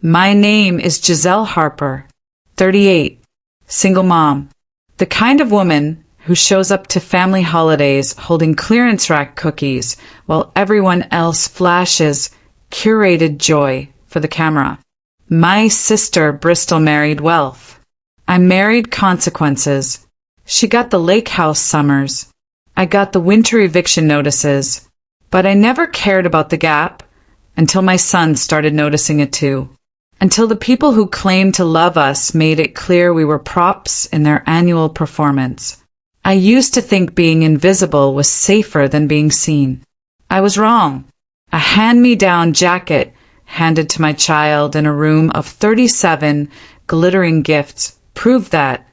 My name is Giselle Harper, 38, single mom. The kind of woman who shows up to family holidays holding clearance rack cookies while everyone else flashes curated joy for the camera. My sister Bristol married wealth. I married consequences. She got the lake house summers. I got the winter eviction notices. But I never cared about the gap until my son started noticing it too. Until the people who claimed to love us made it clear we were props in their annual performance. I used to think being invisible was safer than being seen. I was wrong. A hand-me-down jacket handed to my child in a room of 37 glittering gifts proved that.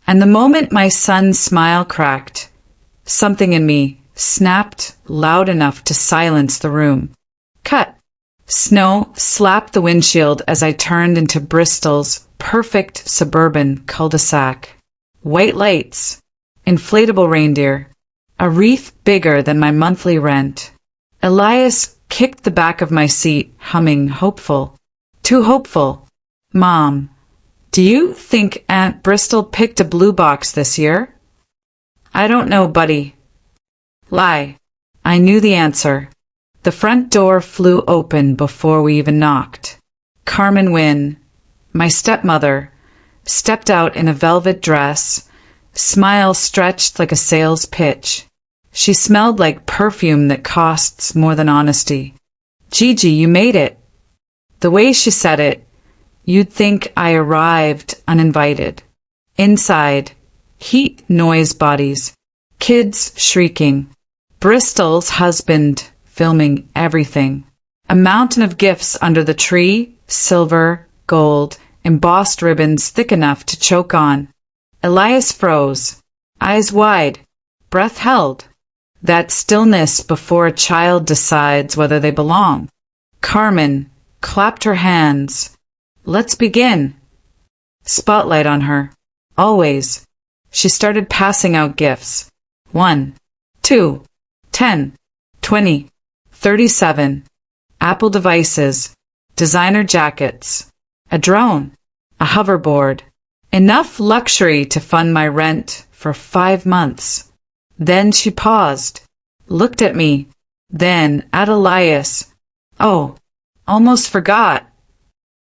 And the moment my son's smile cracked, something in me snapped loud enough to silence the room. Cut. Snow slapped the windshield as I turned into Bristol's perfect suburban cul-de-sac. White lights, inflatable reindeer, a wreath bigger than my monthly rent. Elias kicked the back of my seat, humming hopeful. Too hopeful. Mom, do you think Aunt Bristol picked a blue box this year? I don't know, buddy. Lie. I knew the answer. The front door flew open before we even knocked. Carmen Wynne, my stepmother, stepped out in a velvet dress, smile stretched like a sales pitch. She smelled like perfume that costs more than honesty. Gigi, you made it. The way she said it, you'd think I arrived uninvited. Inside, heat noise bodies, kids shrieking, Bristol's husband filming everything. A mountain of gifts under the tree, silver, gold, embossed ribbons thick enough to choke on. Elias froze, eyes wide, breath held. That stillness before a child decides whether they belong. Carmen clapped her hands. Let's begin. Spotlight on her. Always. She started passing out gifts. 1, 2, 10, 20, 37. Apple devices. Designer jackets. A drone. A hoverboard. Enough luxury to fund my rent for 5 months. Then she paused, looked at me, then at Elias. Oh, almost forgot.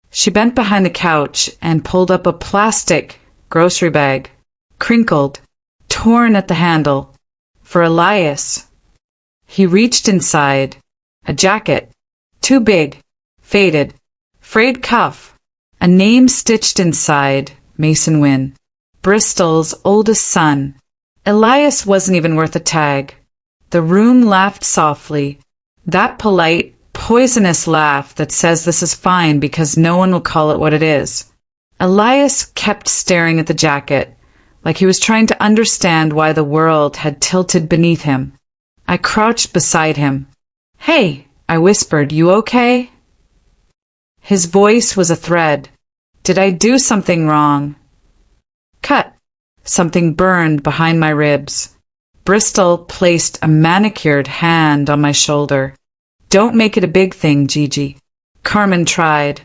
She bent behind the couch and pulled up a plastic grocery bag, crinkled, torn at the handle, for Elias. He reached inside. A jacket, too big, faded, frayed cuff, a name stitched inside, Mason Wynne, Bristol's oldest son. Elias wasn't even worth a tag. The room laughed softly, that polite, poisonous laugh that says this is fine because no one will call it what it is. Elias kept staring at the jacket, like he was trying to understand why the world had tilted beneath him. I crouched beside him. Hey, I whispered, you okay? His voice was a thread. Did I do something wrong? Cut. Something burned behind my ribs. Bristol placed a manicured hand on my shoulder. Don't make it a big thing, Gigi. Carmen tried.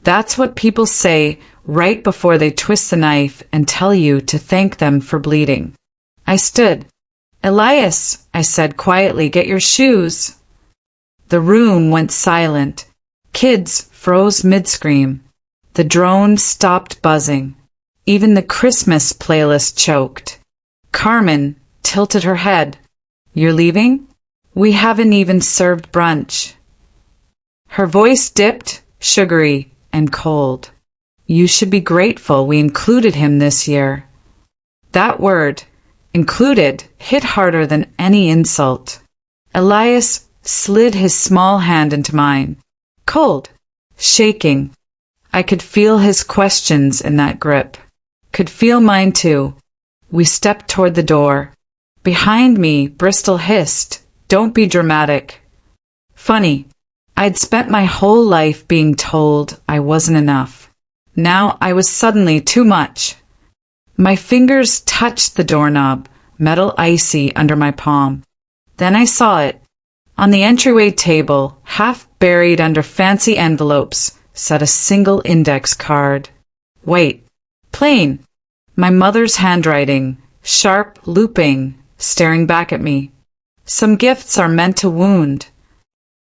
That's what people say right before they twist the knife and tell you to thank them for bleeding. I stood. Elias, I said quietly, get your shoes. The room went silent. Kids froze mid-scream. The drone stopped buzzing. Even the Christmas playlist choked. Carmen tilted her head. You're leaving? We haven't even served brunch. Her voice dipped, sugary and cold. You should be grateful we included him this year. That word, included, hit harder than any insult. Elias slid his small hand into mine. Cold, shaking. I could feel his questions in that grip. Could feel mine too. We stepped toward the door. Behind me, Bristol hissed, don't be dramatic. Funny, I'd spent my whole life being told I wasn't enough. Now I was suddenly too much. My fingers touched the doorknob, metal icy under my palm. Then I saw it. On the entryway table, half buried under fancy envelopes, said a single index card. White. Plain. My mother's handwriting, sharp, looping, staring back at me. Some gifts are meant to wound.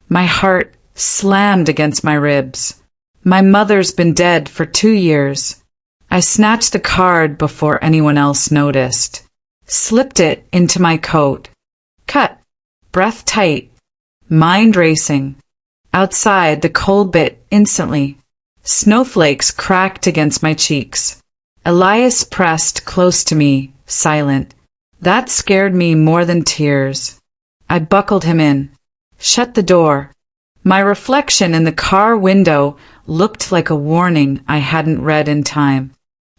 My heart slammed against my ribs. My mother's been dead for 2 years. I snatched the card before anyone else noticed. Slipped it into my coat. Cut. Breath tight. Mind racing. Outside, the cold bit instantly. Snowflakes cracked against my cheeks. Elias pressed close to me, silent. That scared me more than tears. I buckled him in. Shut the door. My reflection in the car window looked like a warning I hadn't read in time.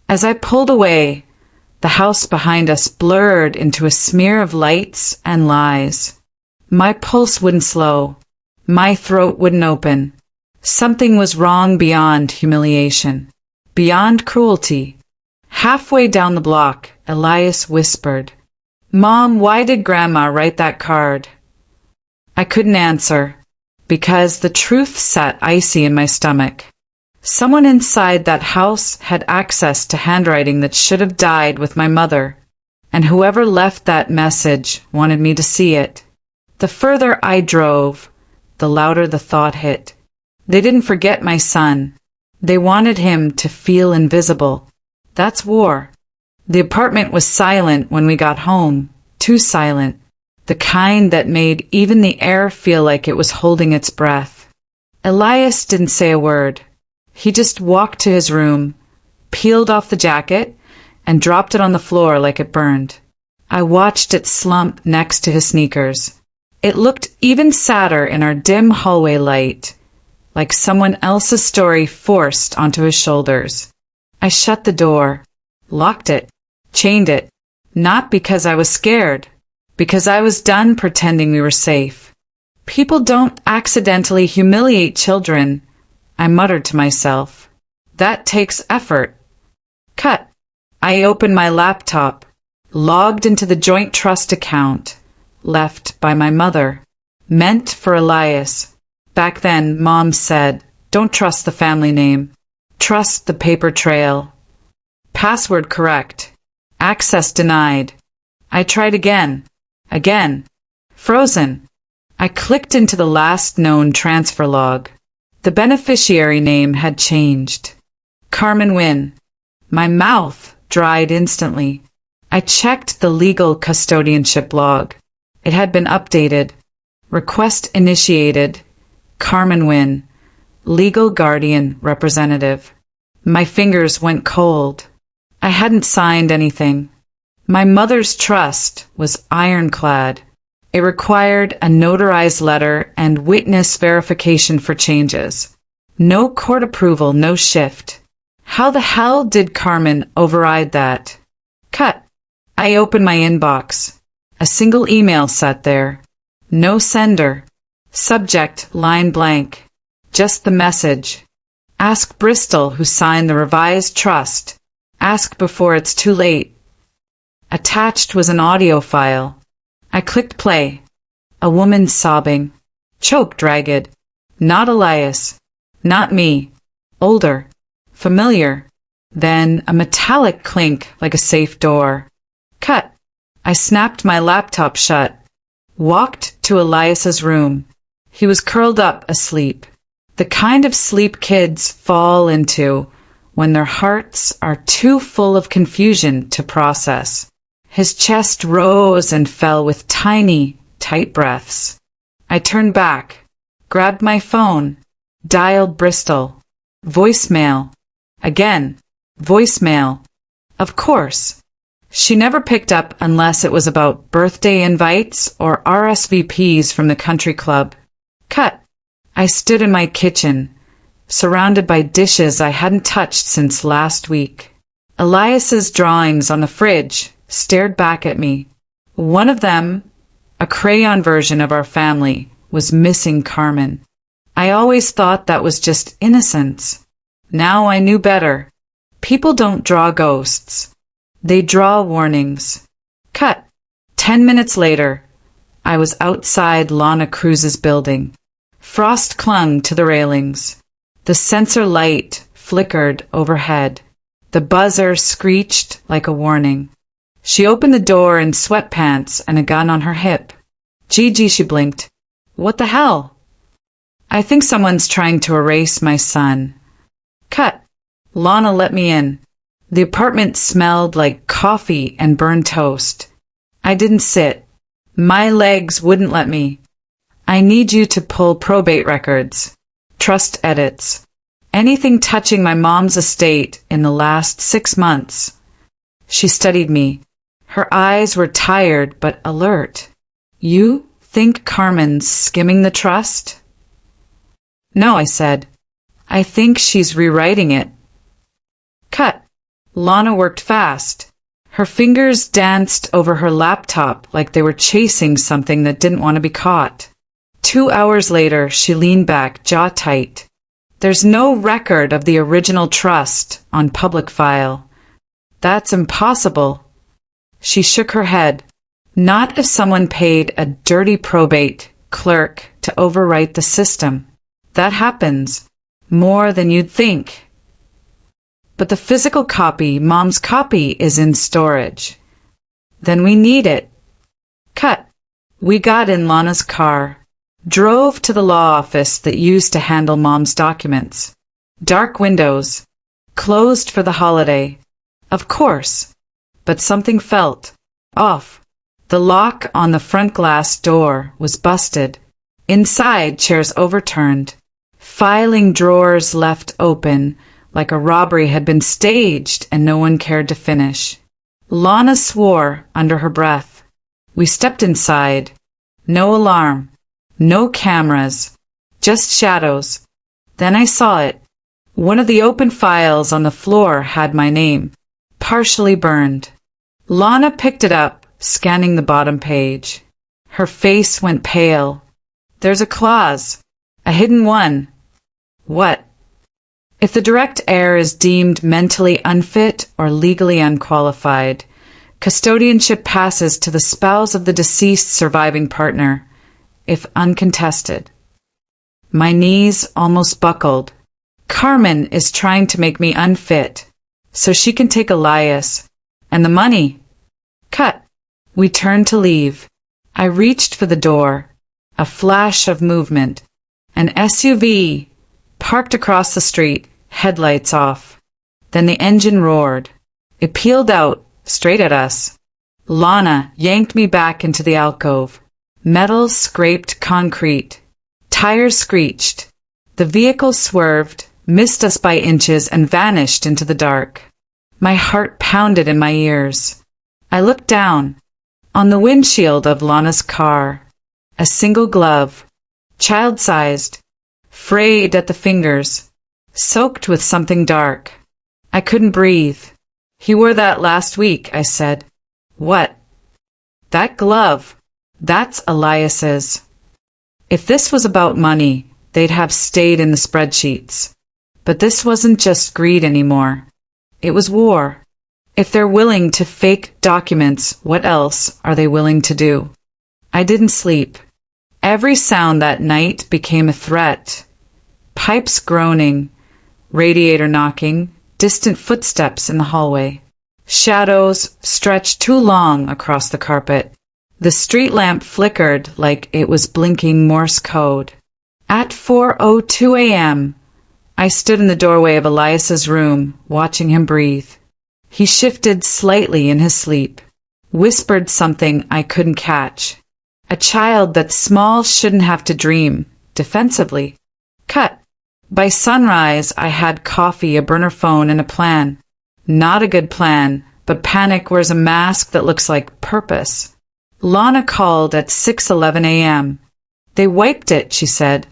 As I pulled away, the house behind us blurred into a smear of lights and lies. My pulse wouldn't slow. My throat wouldn't open. Something was wrong beyond humiliation, beyond cruelty. Halfway down the block, Elias whispered, "Mom, why did Grandma write that card?" I couldn't answer, because the truth sat icy in my stomach. Someone inside that house had access to handwriting that should have died with my mother, and whoever left that message wanted me to see it. The further I drove, the louder the thought hit. They didn't forget my son. They wanted him to feel invisible. That's war. The apartment was silent when we got home, too silent, the kind that made even the air feel like it was holding its breath. Elias didn't say a word. He just walked to his room, peeled off the jacket, and dropped it on the floor like it burned. I watched it slump next to his sneakers. It looked even sadder in our dim hallway light, like someone else's story forced onto his shoulders. I shut the door, locked it, chained it, not because I was scared, because I was done pretending we were safe. People don't accidentally humiliate children, I muttered to myself. That takes effort. Cut. I opened my laptop, logged into the joint trust account, left by my mother, meant for Elias. Back then, Mom said, "Don't trust the family name. Trust the paper trail." Password correct. Access denied. I tried again. Again. Frozen. I clicked into the last known transfer log. The beneficiary name had changed. Carmen Wynn. My mouth dried instantly. I checked the legal custodianship log. It had been updated. Request initiated. Carmen Wynn. Legal guardian representative. My fingers went cold. I hadn't signed anything. My mother's trust was ironclad. It required a notarized letter and witness verification for changes. No court approval, no shift. How the hell did Carmen override that? Cut. I opened my inbox. A single email sat there. No sender. Subject line blank. Just the message. Ask Bristol who signed the revised trust. Ask before it's too late. Attached was an audio file. I clicked play. A woman sobbing. Choked ragged. Not Elias. Not me. Older. Familiar. Then a metallic clink like a safe door. Cut. I snapped my laptop shut. Walked to Elias's room. He was curled up asleep. The kind of sleep kids fall into when their hearts are too full of confusion to process. His chest rose and fell with tiny, tight breaths. I turned back, grabbed my phone, dialed Bristol. Voicemail. Again. Voicemail. Of course. She never picked up unless it was about birthday invites or RSVPs from the country club. Cut. I stood in my kitchen, surrounded by dishes I hadn't touched since last week. Elias's drawings on the fridge stared back at me. One of them, a crayon version of our family, was missing Carmen. I always thought that was just innocence. Now I knew better. People don't draw ghosts. They draw warnings. Cut. 10 minutes later, I was outside Lana Cruz's building. Frost clung to the railings. The sensor light flickered overhead. The buzzer screeched like a warning. She opened the door in sweatpants and a gun on her hip. Gigi, she blinked. What the hell? I think someone's trying to erase my son. Cut. Lana let me in. The apartment smelled like coffee and burned toast. I didn't sit. My legs wouldn't let me. I need you to pull probate records, trust edits, anything touching my mom's estate in the last 6 months. She studied me. Her eyes were tired but alert. You think Carmen's skimming the trust? No, I said. I think she's rewriting it. Cut. Lana worked fast. Her fingers danced over her laptop like they were chasing something that didn't want to be caught. 2 hours later, she leaned back, jaw tight. There's no record of the original trust on public file. That's impossible. She shook her head. Not if someone paid a dirty probate clerk to overwrite the system. That happens. More than you'd think. But the physical copy, Mom's copy, is in storage. Then we need it. Cut. We got in Lana's car. Drove to the law office that used to handle Mom's documents. Dark windows. Closed for the holiday. Of course. But something felt off. The lock on the front glass door was busted. Inside, chairs overturned. Filing drawers left open, like a robbery had been staged and no one cared to finish. Lana swore under her breath. We stepped inside. No alarm. No cameras, just shadows. Then I saw it. One of the open files on the floor had my name, partially burned. Lana picked it up, scanning the bottom page. Her face went pale. There's a clause, a hidden one. What? If the direct heir is deemed mentally unfit or legally unqualified, custodianship passes to the spouse of the deceased surviving partner. If uncontested. My knees almost buckled. Carmen is trying to make me unfit, so she can take Elias. And the money. Cut. We turned to leave. I reached for the door. A flash of movement. An SUV parked across the street, headlights off. Then the engine roared. It peeled out, straight at us. Lana yanked me back into the alcove. Metal scraped concrete. Tires screeched. The vehicle swerved, missed us by inches, and vanished into the dark. My heart pounded in my ears. I looked down. On the windshield of Lana's car, a single glove, child-sized, frayed at the fingers, soaked with something dark. I couldn't breathe. He wore that last week, I said. What? That glove. That's Elias's. If this was about money, they'd have stayed in the spreadsheets. But this wasn't just greed anymore. It was war. If they're willing to fake documents, what else are they willing to do? I didn't sleep. Every sound that night became a threat. Pipes groaning, radiator knocking, distant footsteps in the hallway. Shadows stretched too long across the carpet. The street lamp flickered like it was blinking Morse code. At 4:02 a.m., I stood in the doorway of Elias's room, watching him breathe. He shifted slightly in his sleep, whispered something I couldn't catch. A child that small shouldn't have to dream, defensively. Cut. By sunrise, I had coffee, a burner phone, and a plan. Not a good plan, but panic wears a mask that looks like purpose. Lana called at 6:11 a.m. They wiped it, she said.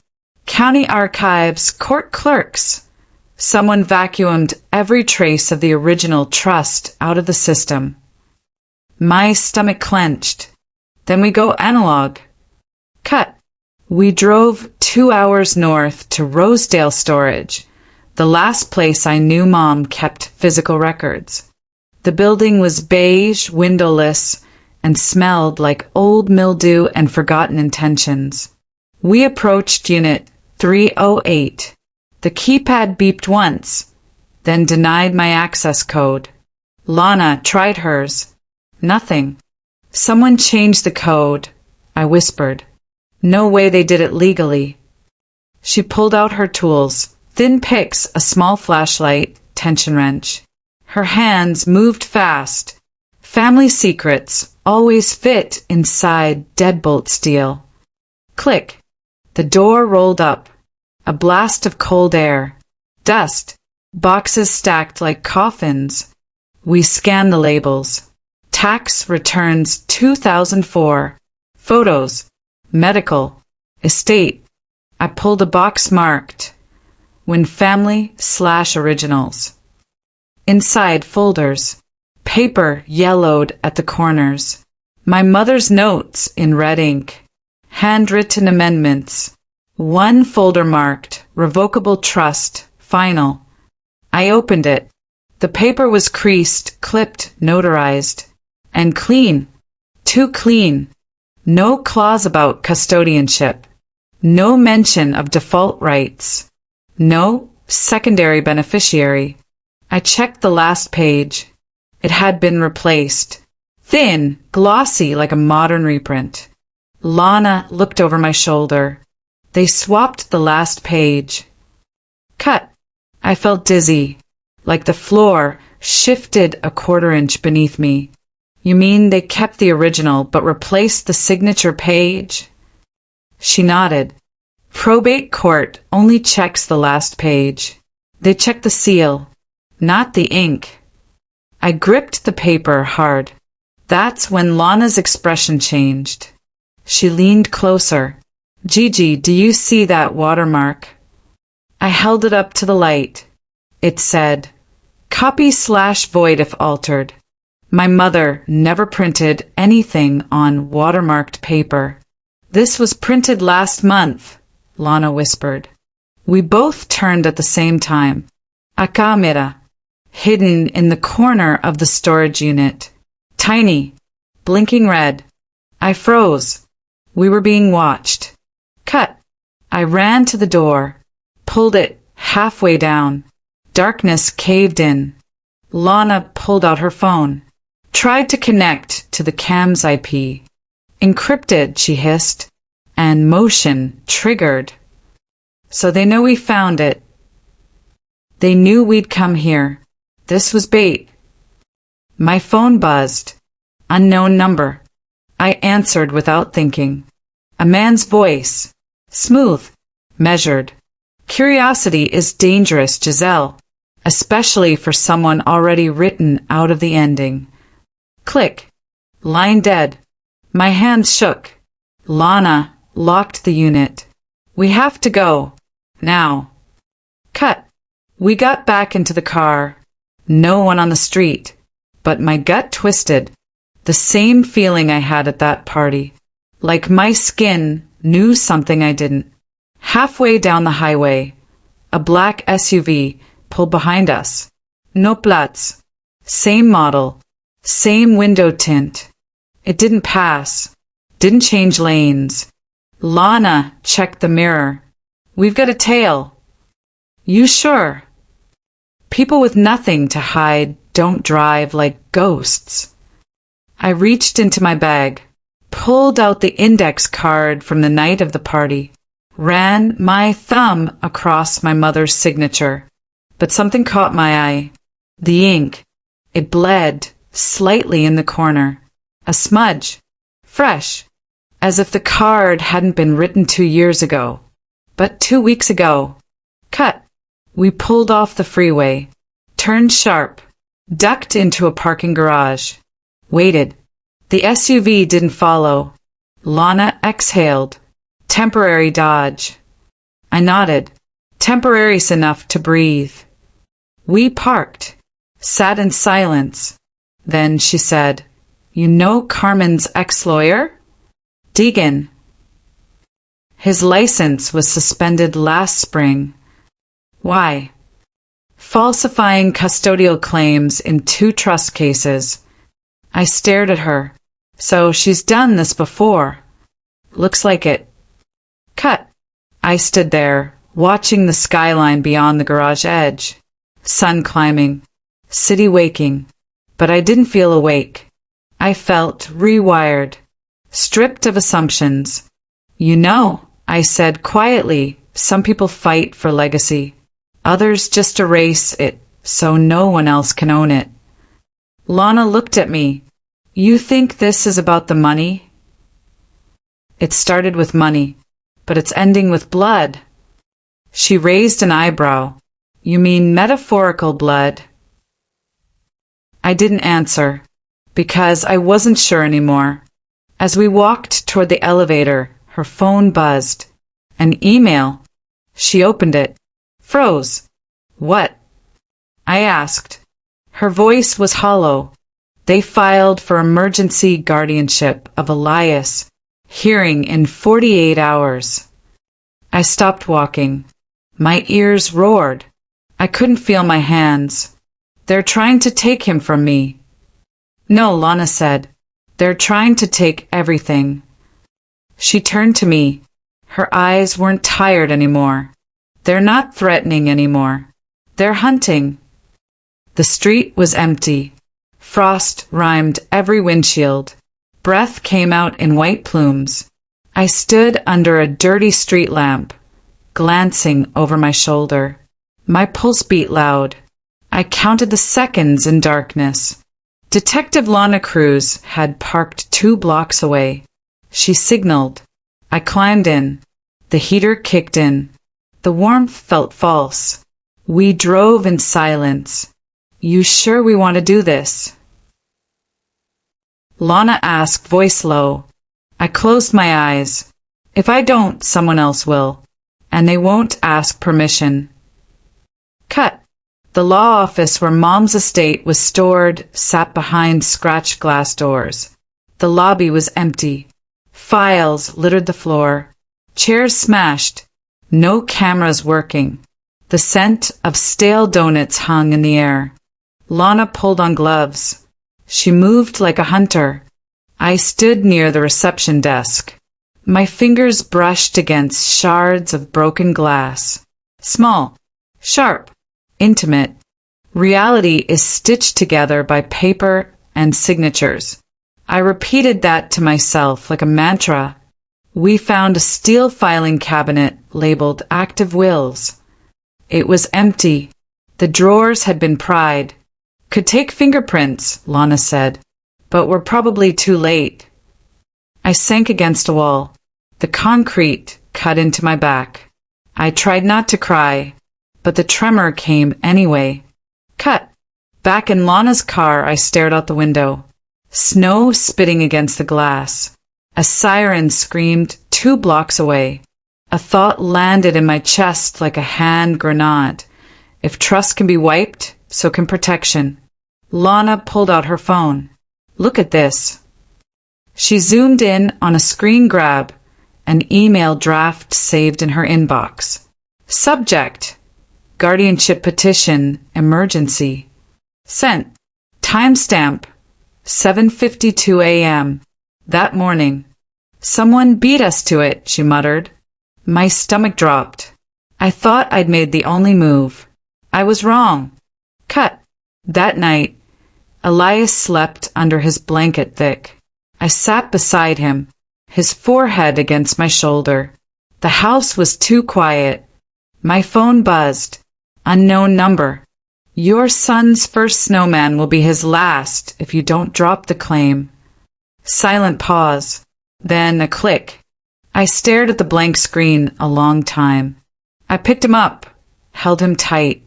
County archives, court clerks. Someone vacuumed every trace of the original trust out of the system. My stomach clenched. Then we go analog. Cut. We drove 2 hours north to Rosedale Storage, the last place I knew Mom kept physical records. The building was beige, windowless, and smelled like old mildew and forgotten intentions. We approached Unit 308. The keypad beeped once, then denied my access code. Lana tried hers. Nothing. Someone changed the code, I whispered. No way they did it legally. She pulled out her tools, thin picks, a small flashlight, tension wrench. Her hands moved fast. Family secrets always fit inside deadbolt steel. Click. The door rolled up. A blast of cold air. Dust. Boxes stacked like coffins. We scanned the labels. Tax returns 2004. Photos. Medical. Estate. I pulled a box marked When Family/Originals. Inside folders. Paper yellowed at the corners. My mother's notes in red ink. Handwritten amendments. One folder marked Revocable Trust, Final. I opened it. The paper was creased, clipped, notarized. And clean. Too clean. No clause about custodianship. No mention of default rights. No secondary beneficiary. I checked the last page. It had been replaced. Thin, glossy like a modern reprint. Lana looked over my shoulder. They swapped the last page. Cut. I felt dizzy, like the floor shifted a quarter-inch beneath me. You mean they kept the original but replaced the signature page? She nodded. Probate court only checks the last page. They check the seal, not the ink. I gripped the paper hard. That's when Lana's expression changed. She leaned closer. Gigi, do you see that watermark? I held it up to the light. It said, Copy/void if altered. My mother never printed anything on watermarked paper. This was printed last month, Lana whispered. We both turned at the same time. A camera, hidden in the corner of the storage unit. Tiny, blinking red. I froze. We were being watched. Cut. I ran to the door, pulled it halfway down. Darkness caved in. Lana pulled out her phone. Tried to connect to the cam's IP. Encrypted, she hissed, and motion triggered. So they know we found it. They knew we'd come here. This was bait. My phone buzzed. Unknown number. I answered without thinking. A man's voice. Smooth. Measured. Curiosity is dangerous, Giselle, especially for someone already written out of the ending. Click. Line dead. My hands shook. Lana locked the unit. We have to go. Now. Cut. We got back into the car. No one on the street. But my gut twisted. The same feeling I had at that party. Like my skin knew something I didn't. Halfway down the highway, a black SUV pulled behind us. No plats. Same model. Same window tint. It didn't pass. Didn't change lanes. Lana checked the mirror. We've got a tail. You sure? People with nothing to hide don't drive like ghosts. I reached into my bag, pulled out the index card from the night of the party, ran my thumb across my mother's signature. But something caught my eye. The ink. It bled slightly in the corner. A smudge. Fresh. As if the card hadn't been written 2 years ago. But 2 weeks ago. Cut. We pulled off the freeway. Turned sharp. Ducked into a parking garage. Waited. The SUV didn't follow. Lana exhaled. Temporary dodge. I nodded. Temporary's enough to breathe. We parked. Sat in silence. Then she said, You know Carmen's ex-lawyer? Deegan. His license was suspended last spring. Why? Falsifying custodial claims in 2 trust cases. I stared at her. So she's done this before. Looks like it. Cut. I stood there, watching the skyline beyond the garage edge. Sun climbing, city waking, but I didn't feel awake. I felt rewired, stripped of assumptions. You know, I said quietly, some people fight for legacy. Others just erase it so no one else can own it. Lana looked at me. You think this is about the money? It started with money, but it's ending with blood. She raised an eyebrow. You mean metaphorical blood? I didn't answer, because I wasn't sure anymore. As we walked toward the elevator, her phone buzzed. An email. She opened it. Froze. What? I asked. Her voice was hollow. They filed for emergency guardianship of Elias. Hearing in 48 hours. I stopped walking. My ears roared. I couldn't feel my hands. They're trying to take him from me. No, Lana said. They're trying to take everything. She turned to me. Her eyes weren't tired anymore. They're not threatening anymore. They're hunting. The street was empty. Frost rimed every windshield. Breath came out in white plumes. I stood under a dirty street lamp, glancing over my shoulder. My pulse beat loud. I counted the seconds in darkness. Detective Lana Cruz had parked 2 blocks away. She signaled. I climbed in. The heater kicked in. The warmth felt false. We drove in silence. You sure we want to do this? Lana asked, voice low. I closed my eyes. If I don't, someone else will. And they won't ask permission. Cut. The law office where Mom's estate was stored sat behind scratched glass doors. The lobby was empty. Files littered the floor. Chairs smashed. No cameras working. The scent of stale donuts hung in the air. Lana pulled on gloves. She moved like a hunter. I stood near the reception desk. My fingers brushed against shards of broken glass. Small, sharp, intimate. Reality is stitched together by paper and signatures. I repeated that to myself like a mantra. We found a steel filing cabinet labeled Active Wills. It was empty. The drawers had been pried. Could take fingerprints, Lana said, but we're probably too late. I sank against a wall. The concrete cut into my back. I tried not to cry, but the tremor came anyway. Cut. Back in Lana's car, I stared out the window. Snow spitting against the glass. A siren screamed 2 blocks away. A thought landed in my chest like a hand grenade. If trust can be wiped, so can protection. Lana pulled out her phone. Look at this. She zoomed in on a screen grab, an email draft saved in her inbox. Subject: Guardianship Petition, Emergency. Sent. Timestamp: 7:52 a.m. That morning. Someone beat us to it, she muttered. My stomach dropped. I thought I'd made the only move. I was wrong. Cut. That night, Elias slept under his blanket thick. I sat beside him, his forehead against my shoulder. The house was too quiet. My phone buzzed. Unknown number. Your son's first snowman will be his last if you don't drop the claim. Silent pause. Then a click. I stared at the blank screen a long time. I picked him up, held him tight.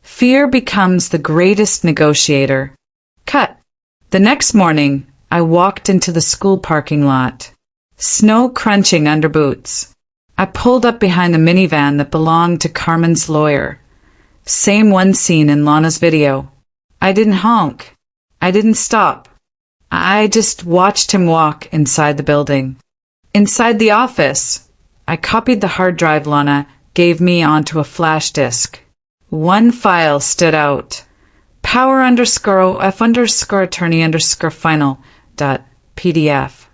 Fear becomes the greatest negotiator. Cut. The next morning, I walked into the school parking lot. Snow crunching under boots. I pulled up behind the minivan that belonged to Carmen's lawyer. Same one seen in Lana's video. I didn't honk. I didn't stop. I just watched him walk inside the building. Inside the office, I copied the hard drive Lana gave me onto a flash disk. One file stood out. power_of_attorney_final.pdf.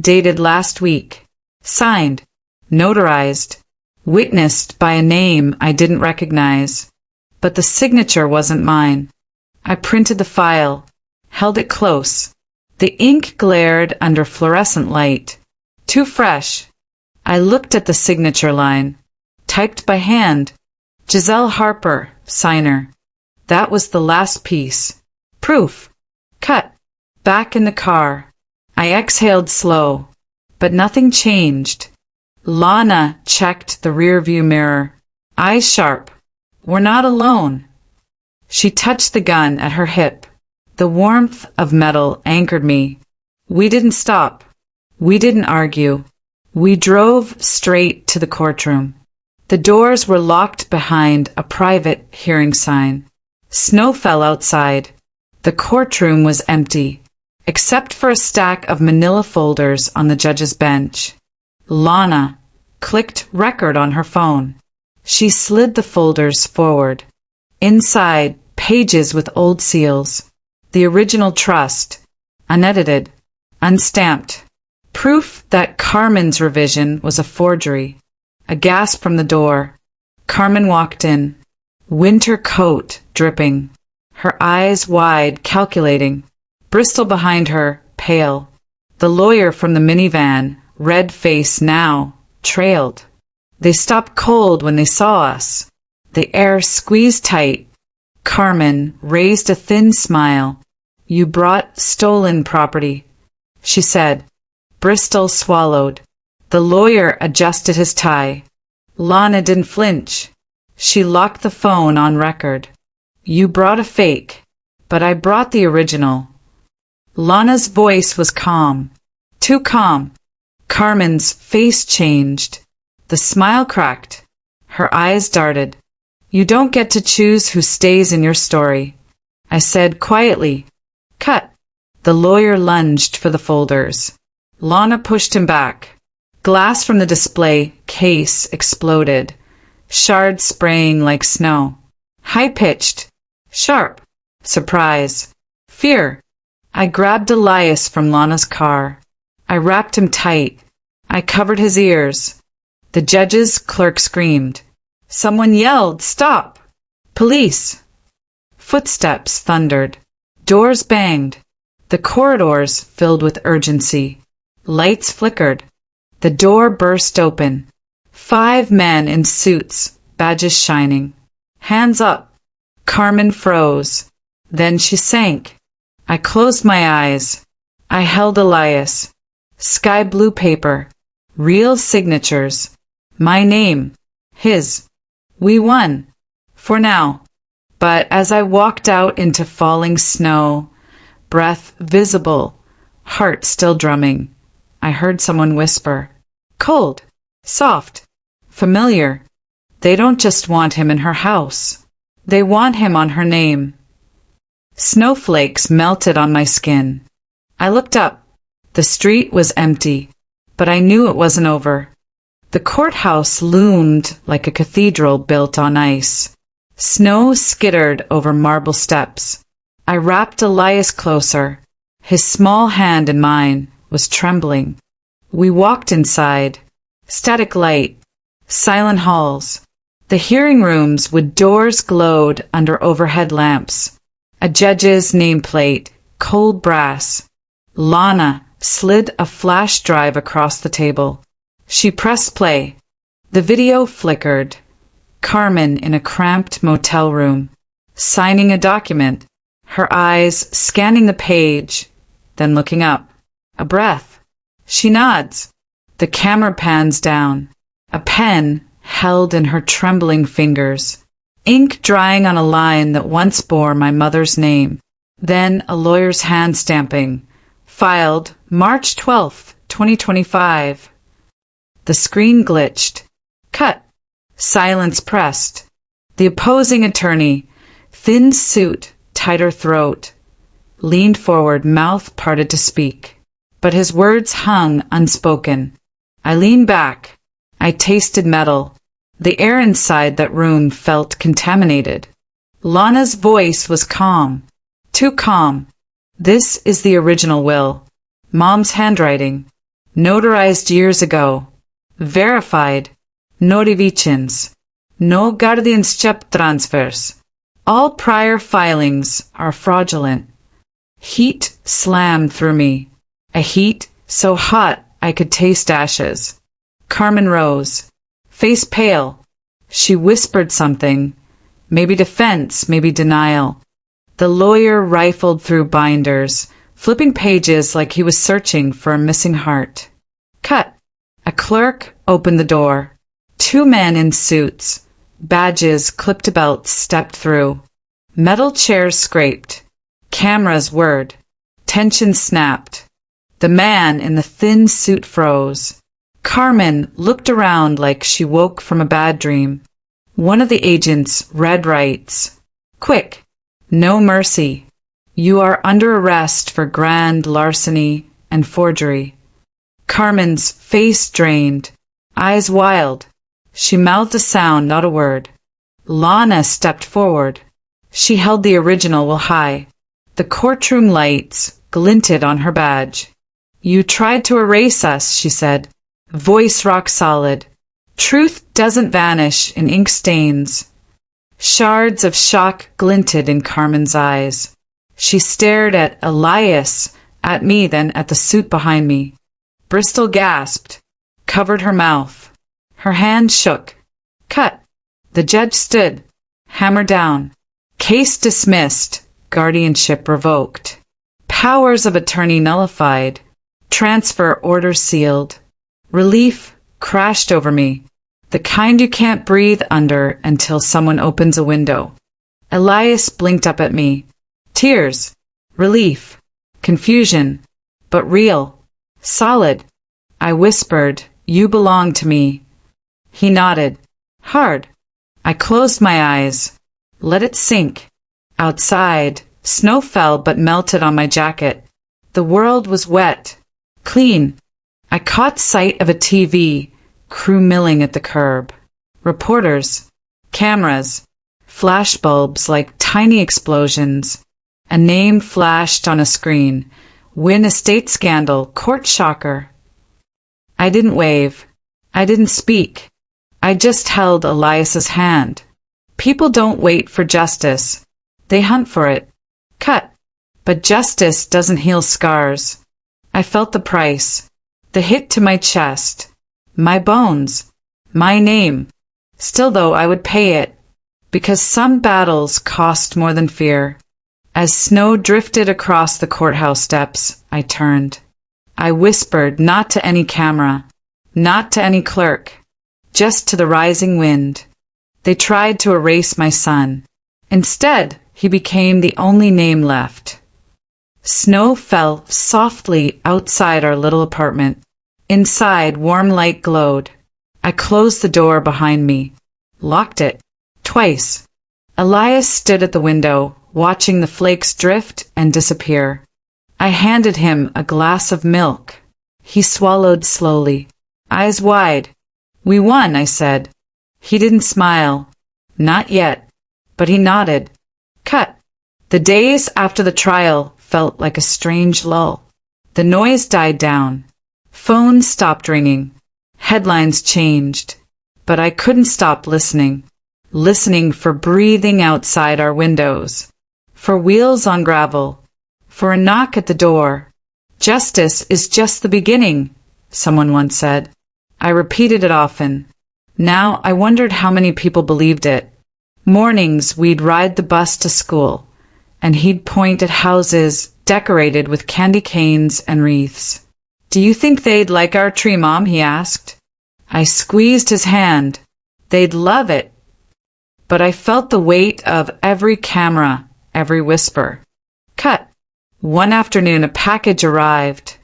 Dated last week. Signed. Notarized. witnessed by a name I didn't recognize. But the signature wasn't mine. I printed the file, held it close. The ink glared under fluorescent light. Too fresh. I looked at the signature line. Typed by hand. Giselle Harper, signer. That was the last piece. Proof. Cut. Back in the car. I exhaled slow. But nothing changed. Lana checked the rearview mirror. Eyes sharp. We're not alone. She touched the gun at her hip. The warmth of metal anchored me. We didn't stop. We didn't argue. We drove straight to the courtroom. The doors were locked behind a private hearing sign. Snow fell outside. The courtroom was empty, except for a stack of manila folders on the judge's bench. Lana clicked record on her phone. She slid the folders forward. Inside, pages with old seals. The original trust. Unedited. Unstamped. Proof that Carmen's revision was a forgery. A gasp from the door. Carmen walked in. Winter coat dripping. Her eyes wide, calculating. Bristol behind her, pale. The lawyer from the minivan, red face now, trailed. They stopped cold when they saw us. The air squeezed tight. Carmen raised a thin smile. You brought stolen property, she said. Bristol swallowed. The lawyer adjusted his tie. Lana didn't flinch. She locked the phone on record. You brought a fake, but I brought the original. Lana's voice was calm. Too calm. Carmen's face changed. The smile cracked. Her eyes darted. You don't get to choose who stays in your story, I said quietly. Cut. The lawyer lunged for the folders. Lana pushed him back. Glass from the display case exploded, shards spraying like snow. High-pitched. Sharp. Surprise. Fear. I grabbed Elias from Lana's car. I wrapped him tight. I covered his ears. The judge's clerk screamed. Someone yelled, "Stop! Police!" Footsteps thundered. Doors banged. The corridors filled with urgency. Lights flickered. The door burst open. 5 men in suits, badges shining. Hands up. Carmen froze. Then she sank. I closed my eyes. I held Elias. Sky blue paper. Real signatures. My name. His. We won. For now. But as I walked out into falling snow, breath visible, heart still drumming, I heard someone whisper. Cold. Soft. Familiar. They don't just want him in her house. They want him on her name. Snowflakes melted on my skin. I looked up. The street was empty, but I knew it wasn't over. The courthouse loomed like a cathedral built on ice. Snow skittered over marble steps. I wrapped Elias closer. His small hand in mine was trembling. We walked inside. Static light. Silent halls. The hearing rooms with doors glowed under overhead lamps. A judge's nameplate, cold brass. Lana slid a flash drive across the table. She pressed play. The video flickered. Carmen in a cramped motel room, signing a document, her eyes scanning the page, then looking up. A breath. She nods. The camera pans down. A pen held in her trembling fingers. Ink drying on a line that once bore my mother's name. Then a lawyer's hand stamping. Filed March 12th, 2025. The screen glitched. Cut. Silence pressed. The opposing attorney, thin suit, tighter throat, leaned forward, mouth parted to speak. But his words hung unspoken. I leaned back. I tasted metal. The air inside that room felt contaminated. Lana's voice was calm. Too calm. This is the original will. Mom's handwriting. Notarized years ago. Verified. no revisions, no guardianship transfers. All prior filings are fraudulent. Heat slammed through me, a heat so hot I could taste ashes. Carmen rose, face pale. She whispered something, maybe defense, maybe denial. The lawyer rifled through binders, flipping pages like he was searching for a missing heart. Cut. A clerk opened the door. Two men in suits, badges clipped to belts, stepped through. Metal chairs scraped. Cameras whirred. Tension snapped. The man in the thin suit froze. Carmen looked around like she woke from a bad dream. One of the agents read rights. Quick. No mercy. You are under arrest for grand larceny and forgery. Carmen's face drained, eyes wild. She mouthed a sound, not a word. Lana stepped forward. She held the original while high. The courtroom lights glinted on her badge. You tried to erase us, she said, voice rock solid. Truth doesn't vanish in ink stains. Shards of shock glinted in Carmen's eyes. She stared at Elias, at me, then at the suit behind me. Bristol gasped, covered her mouth. Her hand shook. Cut. The judge stood, hammer down. Case dismissed, guardianship revoked. Powers of attorney nullified. Transfer order sealed. Relief crashed over me. The kind you can't breathe under until someone opens a window. Elias blinked up at me. Tears. Relief. Confusion. But real. Solid. I whispered, you belong to me. He nodded. Hard. I closed my eyes. Let it sink. Outside, snow fell but melted on my jacket. The world was wet. Clean. I caught sight of a TV, crew milling at the curb. Reporters. Cameras. Flashbulbs like tiny explosions. A name flashed on a screen. Wynn estate scandal, court shocker. I didn't wave. I didn't speak. I just held Elias's hand. People don't wait for justice. They hunt for it. Cut. But justice doesn't heal scars. I felt the price. The hit to my chest. My bones. My name. Still though, I would pay it. Because some battles cost more than fear. As snow drifted across the courthouse steps, I turned. I whispered, not to any camera, not to any clerk, just to the rising wind. They tried to erase my son. Instead, he became the only name left. Snow fell softly outside our little apartment. Inside, warm light glowed. I closed the door behind me, locked it, twice. Elias stood at the window, watching the flakes drift and disappear. I handed him a glass of milk. He swallowed slowly, eyes wide. We won, I said. He didn't smile. Not yet. But he nodded. Cut. The days after the trial felt like a strange lull. The noise died down. Phones stopped ringing. Headlines changed. But I couldn't stop listening. Listening for breathing outside our windows. For wheels on gravel. For a knock at the door. Justice is just the beginning, someone once said. I repeated it often. Now I wondered how many people believed it. Mornings we'd ride the bus to school, and he'd point at houses decorated with candy canes and wreaths. Do you think they'd like our tree, Mom? He asked. I squeezed his hand. They'd love it. But I felt the weight of every camera, every whisper. Cut. One afternoon a package arrived.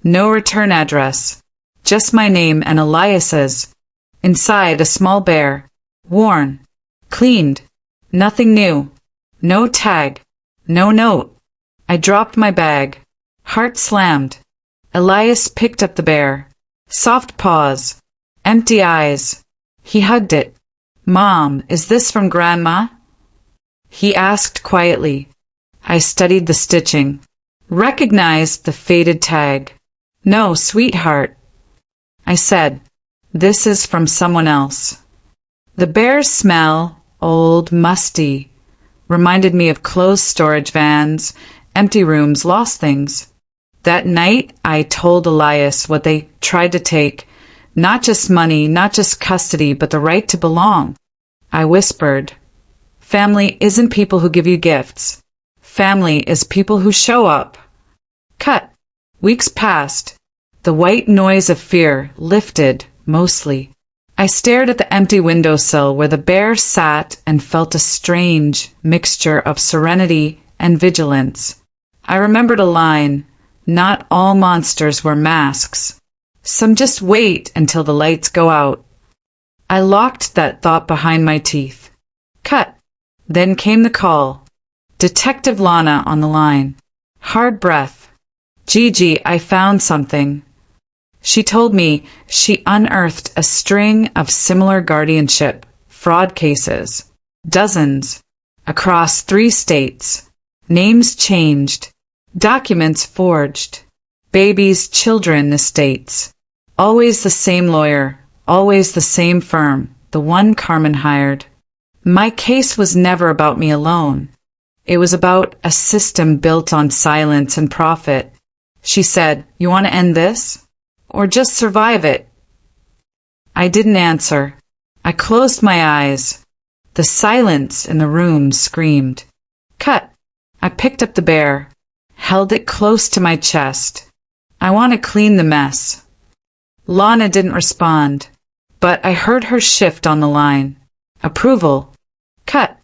No return address. Just my name and Elias's. Inside a small bear. Worn. Cleaned. Nothing new. No tag. No note. I dropped my bag. Heart slammed. Elias picked up the bear. Soft paws. Empty eyes. He hugged it. Mom, is this from Grandma? He asked quietly. I studied the stitching. Recognized the faded tag. No, sweetheart. I said. This is from someone else. The bear's smell, old, musty, reminded me of closed storage vans, empty rooms, lost things. That night, I told Elias what they tried to take, not just money, not just custody, but the right to belong. I whispered, "Family isn't people who give you gifts. Family is people who show up." Cut. Weeks passed. The white noise of fear lifted, mostly. I stared at the empty windowsill where the bear sat and felt a strange mixture of serenity and vigilance. I remembered a line, "Not all monsters wear masks. Some just wait until the lights go out." I locked that thought behind my teeth. Cut. Then came the call. Detective Lana on the line. Hard breath. "Gigi, I found something." She told me she unearthed a string of similar guardianship fraud cases. Dozens. Across 3 states. Names changed. Documents forged. Babies, children, estates. Always the same lawyer. Always the same firm. The one Carmen hired. My case was never about me alone. It was about a system built on silence and profit. She said, "You want to end this? Or just survive it?" I didn't answer. I closed my eyes. The silence in the room screamed. Cut. I picked up the bear, held it close to my chest. "I want to clean the mess." Lana didn't respond, but I heard her shift on the line. Approval. Cut.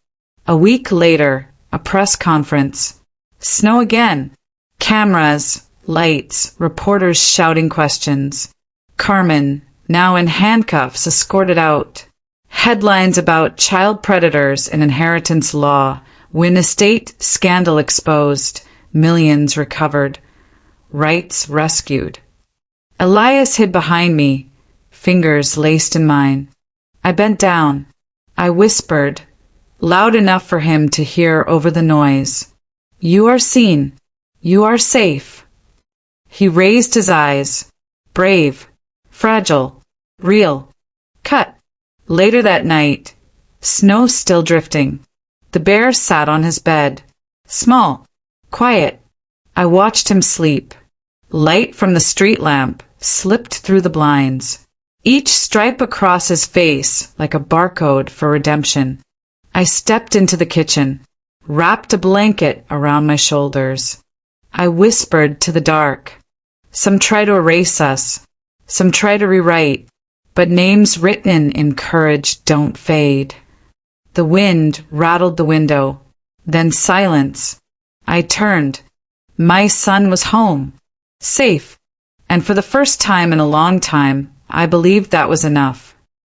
A week later, a press conference. Snow again. Cameras, lights, reporters shouting questions. Carmen, now in handcuffs, escorted out. Headlines about child predators and inheritance law. Win estate scandal exposed. Millions recovered. Rights rescued. Elias hid behind me, fingers laced in mine. I bent down. I whispered, loud enough for him to hear over the noise. "You are seen. You are safe." He raised his eyes. Brave. Fragile. Real. Cut. Later that night, snow still drifting. The bear sat on his bed. Small. Quiet. I watched him sleep. Light from the street lamp slipped through the blinds. Each stripe across his face like a barcode for redemption. I stepped into the kitchen, wrapped a blanket around my shoulders. I whispered to the dark. Some try to erase us. Some try to rewrite. But names written in courage don't fade. The wind rattled the window. Then silence. I turned. My son was home. Safe. And for the first time in a long time, I believed that was enough.